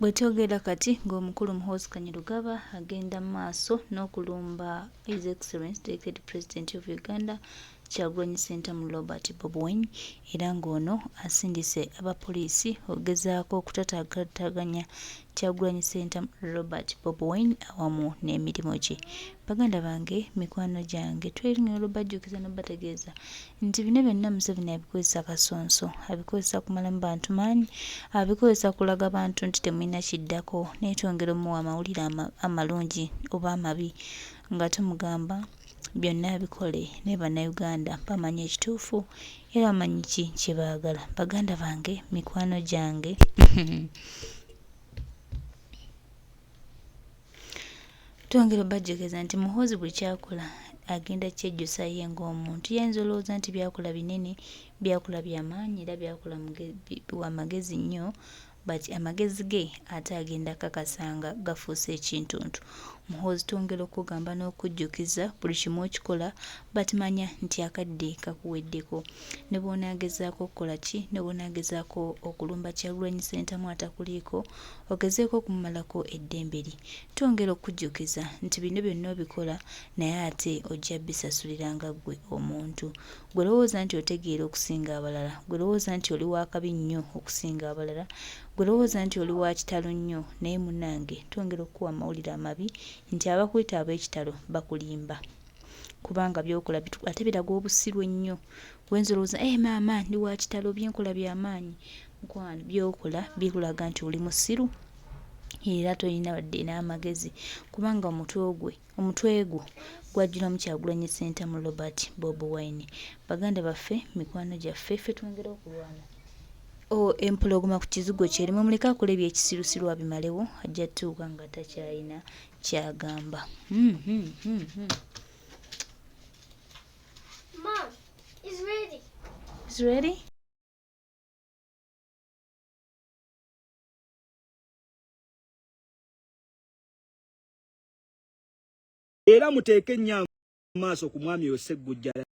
Bwetwogera kati ng'omukulu Muhoozi Kainerugaba agenda mu maaso n'okulumba His Excellency the Elected President of Uganda Kyagulanyi Ssentamu Robert Bobi Wine era ng'ono asindise abapoliisi okugezaako okutataaganya Kyagulanyi Ssentamu Robert Bobi Wine awamu n'emirimu gye. Baganda bange, mikwano gyange, tweringa olubajjukiza n'obategeeza nti bino byonna Museveni abikozesa kasonso, abikozesa kumalamu bantu maanyi, abikozesa kulaga bantu nti temulina kiddako, naye twongera omuwa amawulire amalungi oba amabi nga tumugamba byonna bikole ne bannayuganda bamanye ekituufu era bamanyi ki kye baagala. Baganda bange, mikwano gyange twongera obajjukiza nti Muhoozi buli kyakola agenda kyejjusa ye ng'omuntu. Yayinza olowooza nti byakola binene, byakola by'amaanyi era byakola wa magezi nnyo, but amagezi ge ate agenda akakasanga gafuuse ekintuntu. Muhoozi twongera okugamba n'okujjukiza buli kimu okikola batimanya nti akadde kakuweddeko. Ne bw'onaagezaako okukola ki, ne bw'onaagezaako okulumba Kyagulanyi Ssentamu atakuliiko, ogezeeko okumumalako eddembe lye. Twongera okujjukiza nti bino byonna obikola naye ate ojja bisasulira nga ggwe omuntu. Gwe lowooza nti otegeera okusinga abalala, gwe lowooza nti oli wa kabi nnyo okusinga abalala, gwe lowooza nti oli wa kitalo nnyo, naye munnange twongera okukuwa amawulire amabi nti abakuyita ab'ekitalo bakulimba. Kubanga by'okola ate biraga obusiru ennyo. Wenza olowooza maama ndi wa kitalo, byenkola by'amaanyi. Mukwano, by'okola bikulaga nti oli musiru era tolina wadde n'amagezi, kubanga omutwe gwo gwajjulamu Kyagulanyi Ssentamu Robert Bobi Wine. Baganda baffe, mikwano gyaffe, ffe twongera okulwana empologoma ku kizigo kyerimu, muleke akola ebyekisirusiru abimalewo, ajja tuuka nga takyalina kyagamba. Mom, it's ready. It's ready? Era muteeke ennyo maaso ku mwami Oseggujjala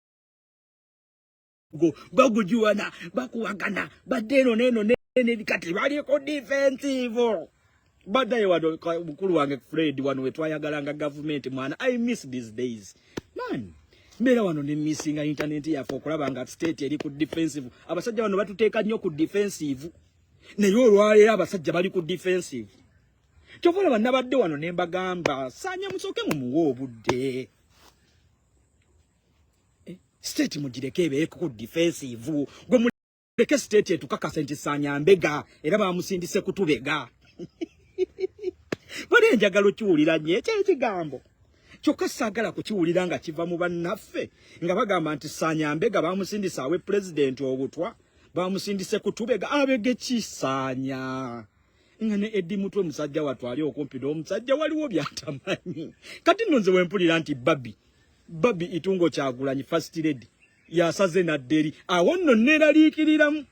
go bagujuwana bakuwagana badde eno n'eno n'eno kati baliko defensive. Baddaye wano mukulu wange Fred wano we twayagalanga gavumenti mwana. I miss these days. Man, mbeera wano ne missinga internet yaffe okulaba nga state eri ku defensive. Abasajja wano batuteeka nnyo ku defensive. Naye olwaleero abasajja bali ku defensive. Kyova olaba nabadde wano ne mbagamba saanya musooke mumuwe obudde. State mugireke ebeere ku defensive. Gwe muleke state etukakasa nti saanya mbega era bamusindise kutubega. Bale njagala okiwulira nnyo ekyo ekigambo. Kyokka saagala kukiwulira nga kiva mu bannaffe nga bagamba nti saanya mbega bamusindise awe president obutwa, bamusindise kutubega. Abege kisaanya. Ngane Eddie Mutwe musajja watwali okumpi n'omusajja waliwo byatamanyi. Kati nno nze wempulira nti Babi Itungo Kyagulanyi first lady yasaze nadderi awo nno neeraliikiriramu.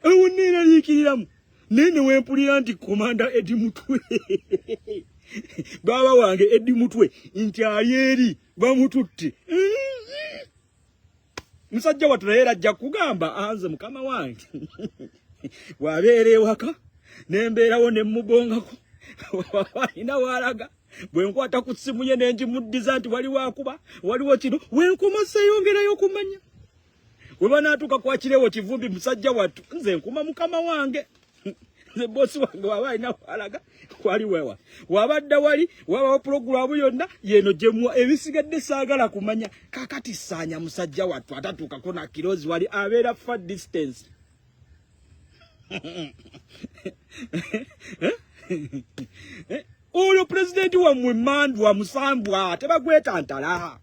Awo neeraliikiriramu. Nene wempulira nti komanda Eddie Mutwe baba wange Eddie Mutwe nti ayeri bamututte. Musajja watula era ajja kugamba anze mukama wange wabeera ewaka nembeerawo ne mugongako ina walaga bwe nkwata ku ssimu ye ne ngimuddiza nti waliwo akuba waliwo kino wenkoma seyongerayo okumanya we banaatuuka kwakirewo kivumbi musajja wattu nze nkuma mukama wange nze bosi wange waba alina walaga wali wewa wabadda wali wabawo pulogulaamu yonna yeno gyemuwa ebisigadde saagala kumanya kakati saanya musajja wattu atatuukako na kirozi wali abeera far distance. Oyo presidenti wammwe Mandwa musambwa tebagwetantala.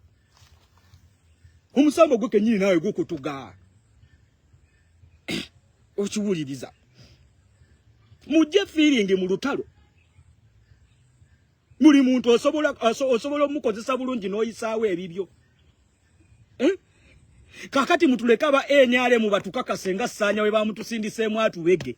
Omusambo gwe kennyini naawe gukutuga. Okiwuliriza. Mujje feeling mu lutalo. Buli muntu osobola omukozesa bulungi n'oyisaawo ebibyo. Kakati mutuleka ba NRM batukakase nga saanya we bamutusindiseemu atubege.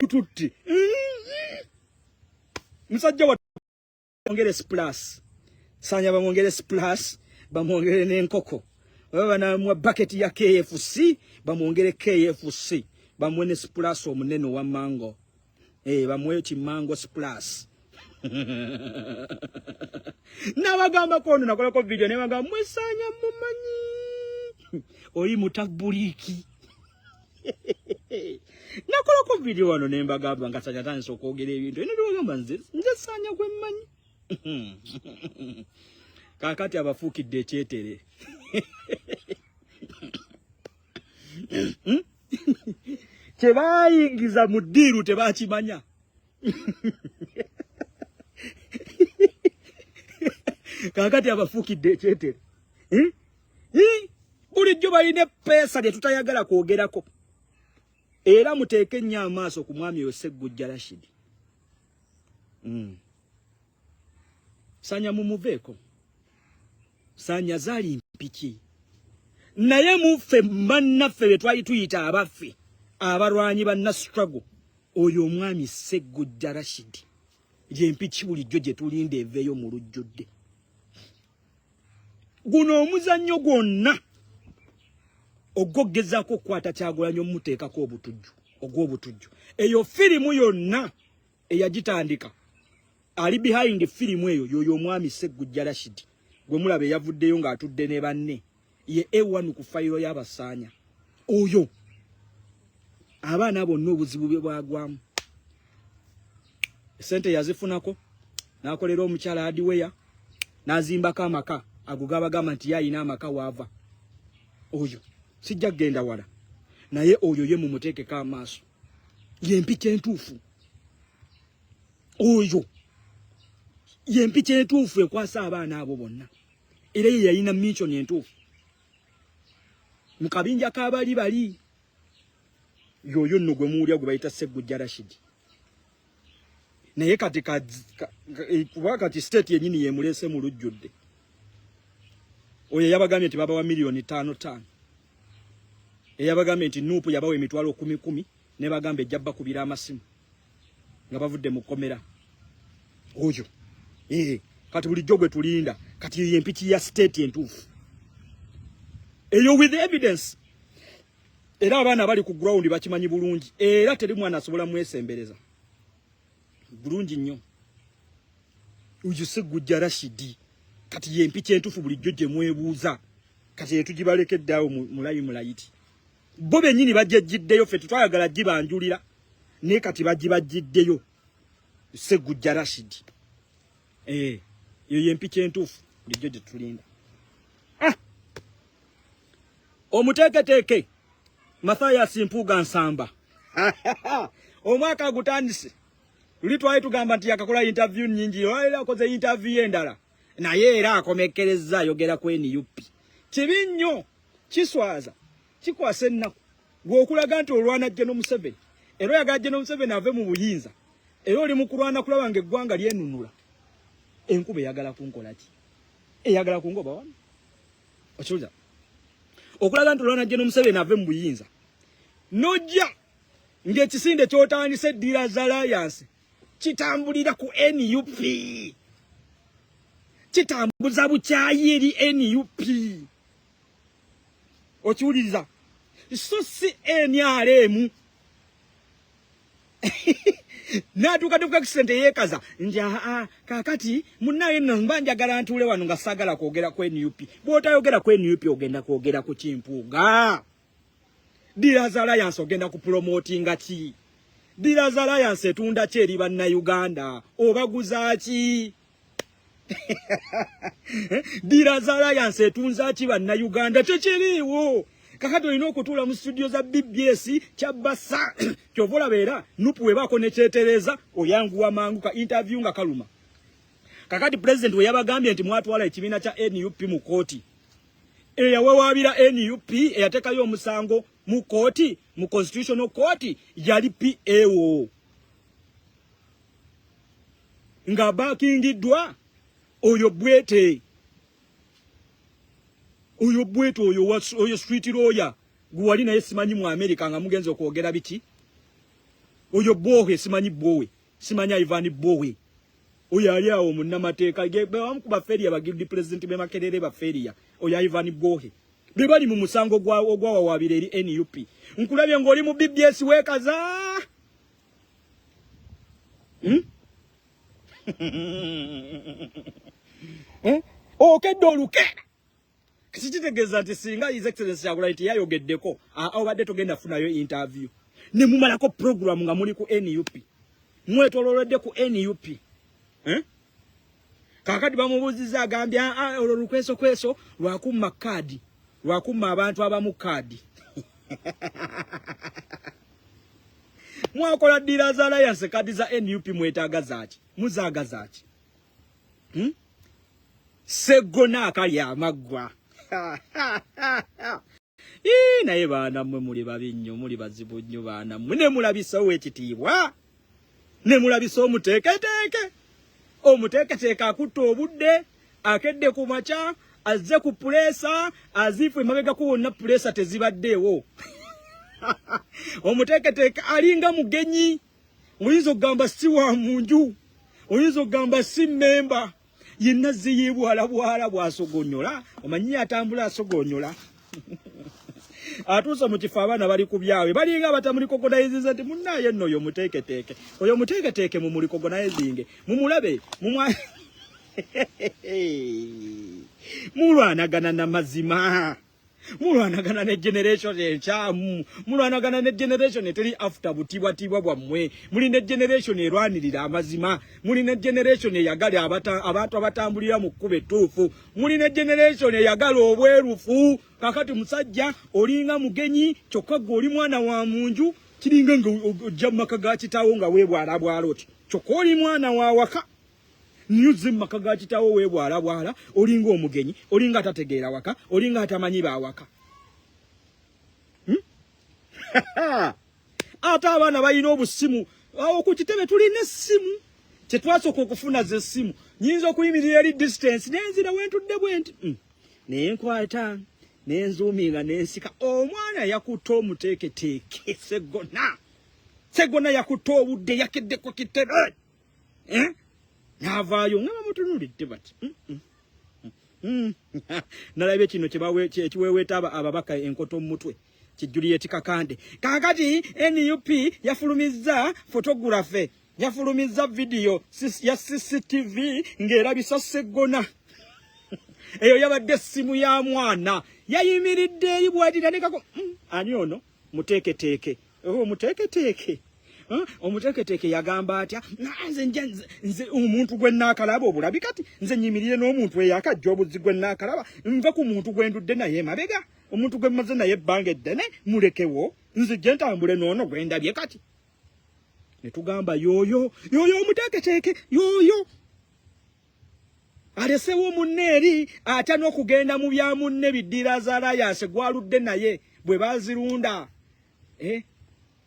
tutti musajja wa ongere splash sanya bamongere splash bamongere n'enkoko baba na mwa bucket ya KFC bamongere KFC bamwene splash omunene wa mango bamwe chimango splash na bagamba kono nakola ko video ne bagamba mwesanya mumanyi oyi mutabuliki nakola ko video wano ne bagamba ngasanya tanso okogera ebintu ene ndo bagamba nze sanya kwe mmanyi kakati abafukidde ekyetere tebayingiza mu ddiiru tebakimanya kakati abafukidde ekyetere bulijjo balina pesa lye tutayagala kwogerako era muteeke nnyo amaaso ku mwami oyo Sseggujja Rashid sanya mumuveeko sanya zaali mpiki naye muffe bannaffe be twali tuyita abaffe abalwanyi banna struggle oyo omwami Sseggujja Rashid ye mpiki bulijjo gye tulinda eveeyo mu lujjudde guno omuzannyo gwonna ogogezako kwata Kyagulanyi omuteekako ogw'obutujju eyo firimu yonna eyagitandika ali behind firimu eyo yoyo omwami Sseggujja Rashid gwe mulabe yavuddeyo ng'atudde ne banne ye ewan ku fayiro y'abasaanya oyo abaana bonna obuzibu bwe bwagwamu sente yazifunako n'akolera omukyala hardware n'azimbako amaka ago gabagamba nti yayina amaka waava oyo sijja kgenda wala naye oyo ye mumuteekeko amaaso ye mpiki entuufu oyo ye mpiki entuufu ekwasa abaana abo bonna era ye yalina mission entuufu mu kabinja k'abali yoyo nno gwe muwulya gwe bayita Sseggujja Rashid naye kati state yennyini yemuleese mu lujjudde oyo yabagambye nti babawa milioni 5 eyabagambye nti nuupu yabawa emitwalo 10 ne bagamba ejja bakubira amasimu nga bavudde mu kkomera oyo kati bulijjo gwe tulinda kati ye mpiki ya state entuufu eyo with evidence era abaana bali ku ground bakimanyi bulungi era teri mwana asobola mwesembereza bulungi nnyo uju Sseggujja Rashid kati ye mpiki entuufu bulijjo gye mwebuuza kati yetugibalekeddaawo mulayiti bo bennyini bajjiddeyo ffe tutwayagala gibanjulira naye kati bagibajjiddeyo Sseggujja Rashid yo ye mpiki entuufu bulijjo gye tulinda omuteeketeeke Mathias Mpuuga Nsamba omwaka gutandise luli twali tugamba nti yakakola interview nnyingi era akoze interview endala naye era akomekkereza ayogera ku NUP kibi nnyo kiswaza kikwasa ennaku gw'okulaga nti olwana General Museveni era oyagala General Museveni ave mu buyinza era oli mu kulwana kulaba ng'eggwanga lyenunula enkuba eyagala kunkola ki eyagala kungoba wano okiwuliza okulaga nti olwana General Museveni ave mu buyinza nojja ng'ekisinde ky'otandise Dealers Alliance kitambulira ku NUP kitambuza bukyayi eri NUP okiwuliriza so si NRM natuuka kisente yeekaza nti kakati munnaye nno mba njagala ntuule wano nga saagala kwogera ku NUP bw'otayogera ku NUP ogenda kwogera ku Kimpuuga Dealers Alliance ogenda ku promotinga ki Dealers Alliance etunda ki eri bannayuganda obaguza ki Dealers Alliance etunza ki bannayuganda tekiriiwo kakati olina okutuula mu studio za BBS Kyabasa kyova olaba era nupu webaako nekyetereza oyanguwa mangu ka interview nga kaluma kakati president we yabagambye nti mwatwala ekibiina kya NUP mu kooti eyawewaabira NUP eyateekayo omusango mu kooti mu constitutional court yali PAO nga baakingiddwa oyo bwete oyo street lawyer gwali naye simanyi mu America nga mugenze okwogera biki oyo Bowe simanyi Bowe simanya Ivan Bowe oyo ali awo munnamateeka gebe bamukuba feria bagidi president be Makerere ba feria oyo Ivan Bowe bebali mu musango ogwa wabire eri NUP nkulabye ngoli mu BBS wekaza okedde olukera kikitegeza nti singa His Excellency Yakulaiti yayogeddeko obadde togenda funayo interview ne mumalako program nga muli ku NUP mwetololedde ku NUP kakati bamubuziza agambya olukweso lwakumma kadi lwakumma abantu abamu kadi mwakola dira za alliance kadi za NUP mwetaaga zaki muzaaga zaki Segona akali amagwa naye baana mmwe muli babi nnyo muli bazibu nnyo baana mmwe ne mulabisa ow'ekitiibwa ne mulabisa omuteeketeeke akutta obudde akedde ku makya azze ku pulesa azifu emabega ku wonna pulesa tezibaddeewo omuteeketeeke alinga mugenyi oyinza okugamba si wa munju oyinza okugamba si mmemba yenna ziyibwala bwala bwasogonyola omanyi atambula asogonyola atuusa mu kifo abaana bali ku byawe balinga batamulikogonizinze nti munnaye nno oyo muteeketeeke oyo muteeketeeke mumulikogonizinge mumulabe mulwanagana na mazima mulwanagana ne generation enkyamu mulwanagana ne generation eteri after butibwatibwa bwammwe muli ne generation erwanirira amazima muli ne generation eyagala abantu abatambulira mu kkube ettuufu muli ne generation eyagala obwerufu kakati musajja olinga mugenyi kyokka gwe oli mwana wa munju kiringa nga ojja mu maka ga kitaawo nga weebwala bwala oti kyokka oli mwana wa waka nyuzi mu maka ga kitaawo weebwala bwala olinga omugenyi olinga atategeera waka olinga atamanyi ba waka ate abaana balina obusimu awo ku kitebe tulina essimu kyetwasooka okufuna ze essimu nyinza okuyimirira eri distance nenzira wentudde bwenti nenkwata nenzuuminga nensika omwana yakutta omuteeketeeke segona yakutta obudde yakedde ku kitebe navaayo nga bamutunulidde bati nalabye kino ekiweweeta ababaka enkoto mu mutwe kijuliyeti kakande kakati NUP yafulumizza photography yafulumizza video ya CCTV ng'erabisa Segona eyo yabadde essimu ya mwana yayimiridde eri bw'atiranekako ani ono muteeketeeke muteeketeeke omuteeketeeke yagamba atya nze omuntu gwe naakalaba obulabi kati nze nyimirire n'omuntu eyakajja obuzzi gwe naakalaba nva ku muntu gwe ndudde naye emabega omuntu gwe mmaze naye ebbanga eddene mulekewo nzijje ntambule n'ono gwe ndabye kati ne tugamba yooyo omuteeketeeke yooyo alesewo munne eri atya n'okugenda mu bya munne biddira za alliance gwaludde naye bwe bazirunda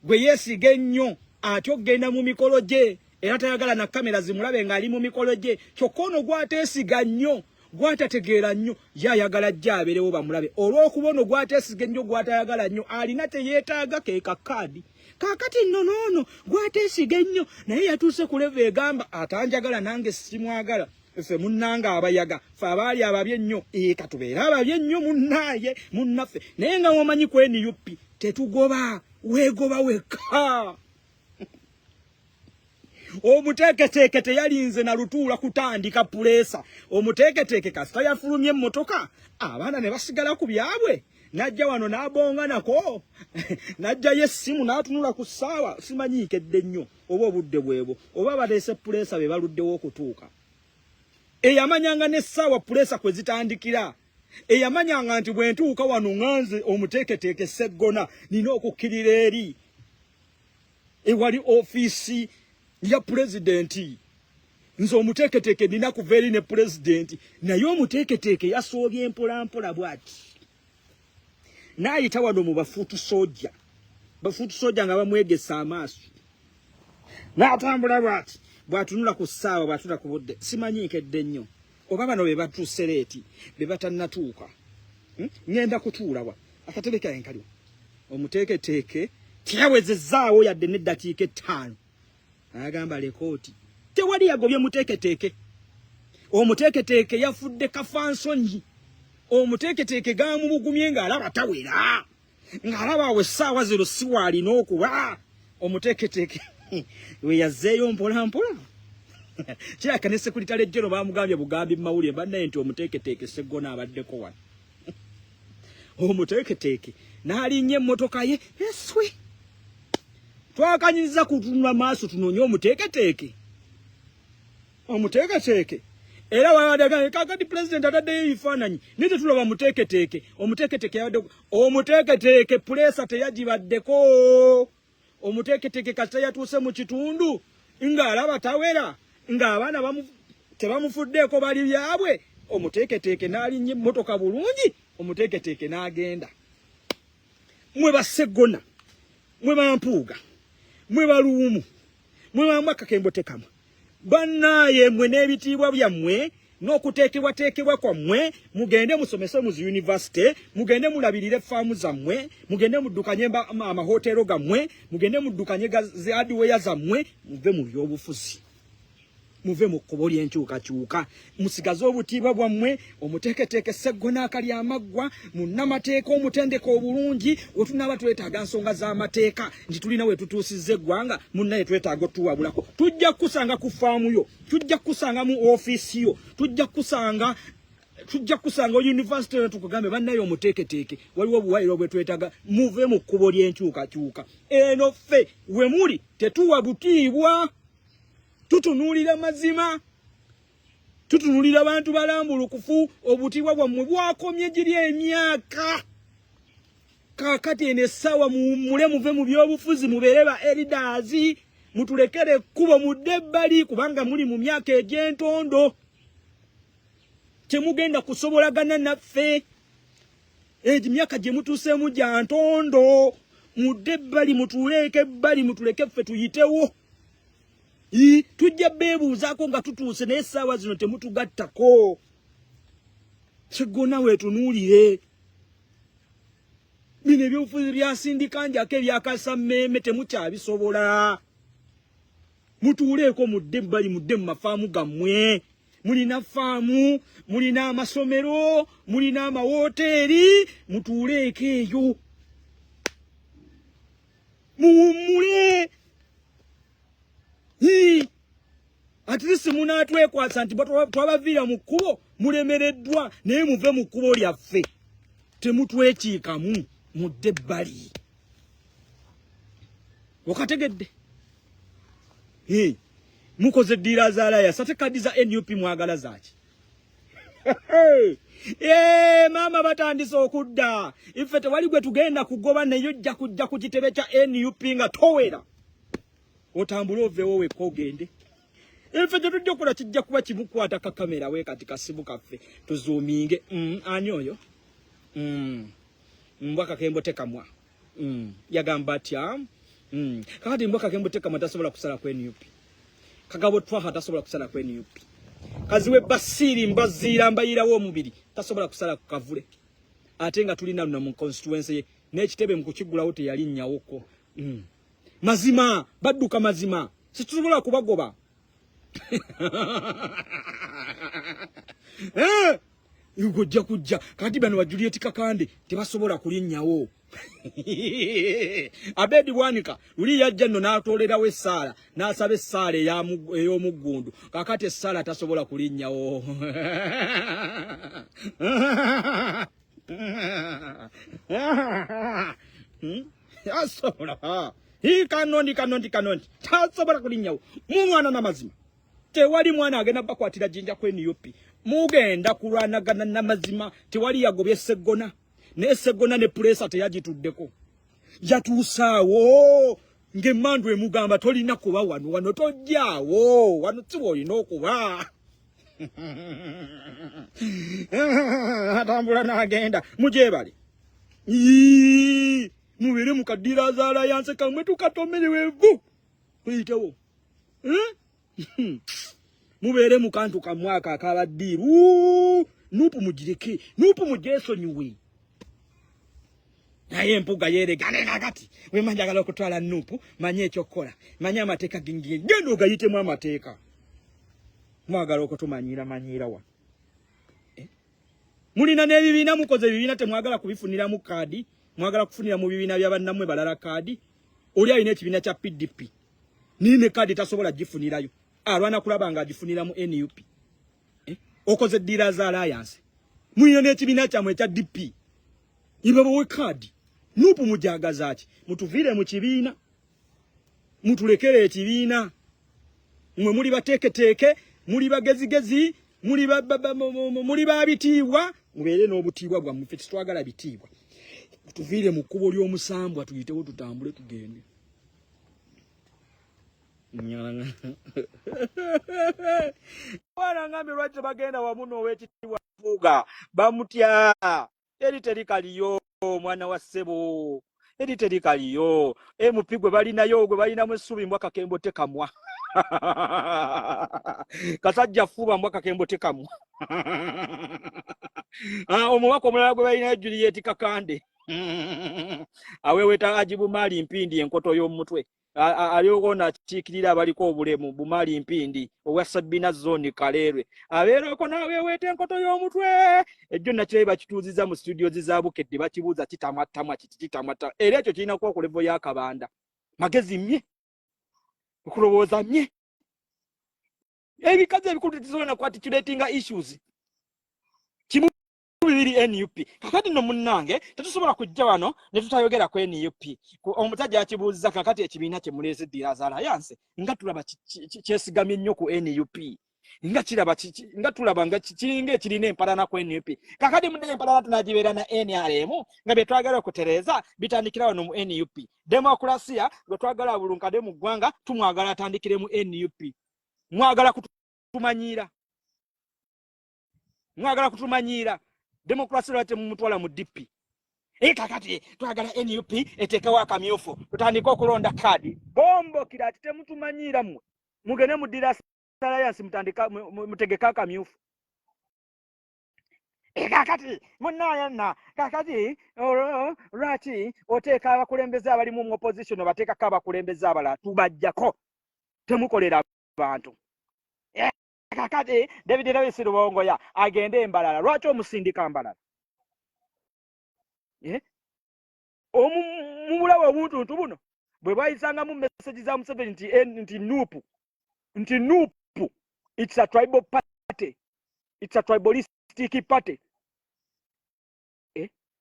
gwe yeesiga ennyo ate okgenda mu mikolo gye era tayagala na kamera zimulabe ng'ali mu mikolo gye kyokka ono gwateesiga nnyo gwatategeera nnyo yayagala jja abeerewo bamulabe olw'okuba ono gwateesiga ennyo gwatayagala nnyo alina teyeetaaga keeka kaadi kaakati nno noono gwateesiga ennyo naye yatuuse ku levo egamba atanjagala nange simwagala ffe munnanga abayaga ffe abaali ababye ennyo katubeere ababye ennyo munnaaye munnaffe naye nga womanyi ku NUP tetugoba weegoba wekka omuteeketeeke teyalinze na lutuula kutandika pulesa omuteeketeeke kasita yafulumye emmotoka abaana ne basigala ku byabwe najja wano n'abonga nako najjayo essimu n'atunula ku ssaawa simanyiikedde nnyo oba obudde bwebwo oba baleese pulesa be baluddewo okutuuka eyamanyanga n'essaawa pulesa kwe zitandikira eyamanyanga nti bwe ntuuka wano nganze omuteeketeeke Segona nina okukkirira eri ewali ofiisi ya pulezidenti nze omuteeketeeke nina kuva eri ne pulezidenti naye omuteeketeeke yasoobye mpolampola bw'ati n'ayita wano mu bafuutu soja nga bamwegesa amaaso n'atambula bw'ati bw'atunula ku ssaawa bw'atunula ku budde simanyiikedde nnyo oba bano be batuuse leeti be batannatuuka ngenda kutuulawa akatebe kaye nkaliwo omuteeketeeke tiyawezezaawo yadde n'eddakiika 5 agamba lekooti tewali yagobye muteeketeeke omuteeketeeke yafudde kafansonyi omuteeketeeke gamubugumye ng'alaba tawera ng'alaba awo essaawa 0 siwaalina okuba omuteeketeeke we yazzeeyo mpolampola kiraka ne sekuritale jjero baamugambye bugambi mawulire bannaye nti omuteeketeeke Sseggona abaddeko wano omuteeketeeke n'alinnya emmotoka ye eswi twakanyiza kutunula maaso tunoonye omuteeketeeke era wadaga kakati president ataddeyo ebifaananyi ne tetulaba muteeketeeke omuteeketeeke yabaddeko omuteeketeeke pulesa teyagibaddeko omuteeketeeke kasita yatuuse mu kitundu ng'alaba tawera ng'abaana tebamufuddeeko bali byabwe omuteeketeeke n'alinnya emmotoka bulungi omuteeketeeke n'agenda mwe Sseggona mwe Mpuuga mwe Luumu mwe Mwaka Kembotekama bannaye mwe n'ebitiibwa byammwe n'okuteekebwateekebwa kwammwe mugende musomese mu university mugende mulabirire faamu zammwe mugende muddukanye amahoteero gammwe mugende muddukanye hardware zammwe muve mu byobufuzi muve mu kkubo ly'enkyukakyuka musigaze obutiibwa bwammwe omuteeketeeke Sseggona akali amaggwa munnamateeka omutendeka obulungi wetunaaba twetaaga nsonga z'amateeka nti tulina we tutuusizza eggwanga munnaye twetaaga otuwabulako tujja kukusanga ku faamu yo tujja kukusanga mu ofiisi yo tujja kukusanga university ne tukugambe bannaye omuteeketeeke waliwo obuwayiro bwe twetaaga muve mu kkubo ly'enkyukakyuka eno ffe we muli tetuwa butiibwa tutunuulira mazima tutunuulira abantu balambulukufu obutiibwa bwammwe bwakomye giri emyaka kaakati eno essaawa mule muve mu byobufuzi mubeere ba elders mutulekere ekkubo mudde ebbali kubanga muli mu myaka egy'entondo temugenda kusobolagana naffe emyaka gye mutuuseemu gya ntondo mudde ebbali mutuleeke ebbali mutuleke ffe tuyitewo tujja beebuuzaako nga tutuuse naye essaawa zino temutugattako Sseggona weetunuulire bino ebyobufuzi byasindika njako ebyakasammeeme temukyabisobola mutuuleeko mudde ebbali mudde mu mafaamu gammwe mulina faamu mulina amasomero mulina amawoteeri mutuuleeko eyo muwummule at least munaatwekwasa nti twabaviira mu kkubo mulemereddwa naye muve mu kkubo lyaffe temutwekiikamu mudde ebbali okategedde mukoze eddiira za layas ate kaddi za NUP mwagala zaaki maama batandise okudda iffe tewali gwe tugenda kugoba naye ojja kujja ku kitebe kya NUP nga towera otambule oveewo wekka ogende iffe tetujja okukola kijja kuba kimukwata ka kamera we kati kasimu kaffe tuzuuminge ani oyo Mbwaka Kembotekamwa yagamba atya kakati Mbwaka Kembotekamwa tasobola kusala ku NUP Kagabo Twaha tasobola kusala ku NUP kaziwe Basiri Mbaziira mbayirawo omubiri tasobola kusala ku Kavule ate nga tulina luno mu constituency n'ekitebe mu kukigulawo teyalinnyawo mazima badduka mazima situsobola kubagoba Yugojja kujja kati bano wa Juliet Kakande tebasobola kulinnyawo Abedi Bwanika luli yajja nno n'atolerawo essaala n'asaba essaala ey'omuggundu kakati essaala tasobola kulinnyawo asobola kanondi tasobola kulinnyawo mumwana n'amazima tewali mwana agenda bakwatira jinja ku NUP mugenda kulwanagana n'amazima tewali yagobye Sseggona ne Sseggona ne pulesa teyagituddeko yatuusaawo ng'emmandu emugamba tolina kuba wano tojjaawo wano siwa olina okuba atambula n'agenda mugyebale mubeere mu kaddiira za Alliance kamwe tukatomerewevu tuyitewo mubeere mu kantu kamwaka akabaddiiru nupu mugireke nupu mugyesonyiwe naye empuga yeregane kakati we manjagala okutwala Nuupu manye ekyokola manye amateeka gingi gendo ogayitemu amateeka mwagala okutumanyira manyira wa mulina n'ebibiina mukoze ebibiina temwagala kubifunira mu kaadi mwagala kufunira mu bibiina by'abannamwe balala kaadi oli alina ekibiina kya PDP nine kaadi tasobola gifunirayo alwana kulaba nga agifunira mu NUP okoze Dealers Alliance mulina n'ekibiina kyamwe ekya DP ibabowe kaadi Nuupu mujagaza ki mutuvire mu kibiina mutulekere ekibiina mwe muri bateeketeke muri bagezigezi muri babitiibwa mubere n'obutiibwa bwa muffe twagala bitiibwa tuvire mu kkubo ly'omusambwa tuyitewo tutambule tugende nyanga wana ngambe lwaki bagenda wamu n'owekitiibwa Fuga bamutya eri terikaliyo mwana wa ssebo eri terikaliyo mupigwe balinayo gwe balinamu essubi mbwa kakembo tekamwa kasajja fuba mbwa kakembo tekamwa omubaka omulala gwe balina Juliet Kakande aweweta Ajibu Mali Mpindi enkoto y'omutwe aliogona kiikirira abaliko obulemu Bumali Mpindi owa Sabina Zone Kalerwe abeerako naweweta enkoto y'omutwe ejjo nakyo bakituuziza mu studio zizaabukedde bakibuuza kitamattama kitamatta era ekyo kirina kuba ku level y'akabanda magezi mmye okulowooza mmye ebikazi ebikulu tetusobola kwatitulatinga issues kimu bibiri NUP kakati no munnange tetusobola kujja wano ne tutayogera ku NUP omusajja akibuuziza kakati ekibiina kye muleze Dealers Alliance nga tulaba kyesigamye nnyo ku NUP nga tulaba nga kiringa ekirina empalana ku NUP kakati munne empalana tunagibeera na NRM nga byetwagala okutereeza bitandikira wano mu NUP demokrasia lwe twagala bulunkade mu ggwanga tumwagala atandikire mu NUP mwagala kutumanyira demokrasia lwate mumutwala mu DP kakati twagala NUP eteekawo akamyufu tutandika okulonda kaadi bombo kirati temutumanyira mmwe mugende mu Dealers Alliance mutegeka akamyufu kakati munayana kakati lwaki oteeka abakulembeze abalimu mu opposition bateekako abakulembeze abalala tubajjako temukolera abantu kakati David Lewis Rubongoya agende embalala lwaki omusindika mbalala omubulawo obuntuntu buno bwe bwayisanga mu message za Museveni nti Nuupu it's a tribal party it's a tribalistic party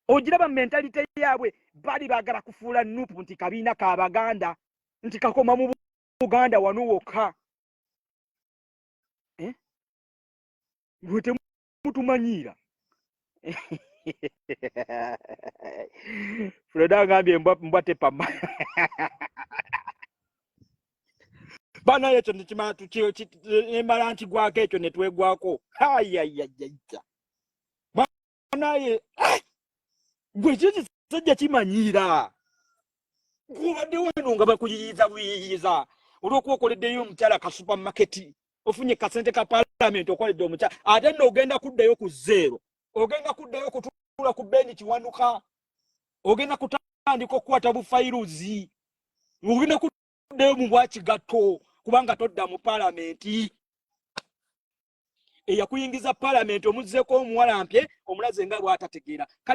ogiraba mentality yaabwe bali bagala kufuula Nuupu nti kabiina ka Baganda nti kakoma mu Buganda wano wokka lwete mutumanyira Freda ngambye mbwa tepama bana yecho nikima tuchi emala nti gwake ekyo netwegwako ayayayayita bana ye gwe chichi sajja kimanyira kubadde wano nga bakuyiyiza buyiyiza olw'okukoleddeyo omukyala ka supermarket ofunye kasente ka parliament okoledde omukyala ate nno ogenda kuddayo ku zero ogenda kuddayo kutuula ku Beni Kiwanuka ogenda kutandika okukwata bufairuzi ogenda kuddayo mu Bwakigatto kubanga todda mu parliament eyakuyingiza parliament omuzzeeko omuwalampye omulaze nga bw'atategeera kale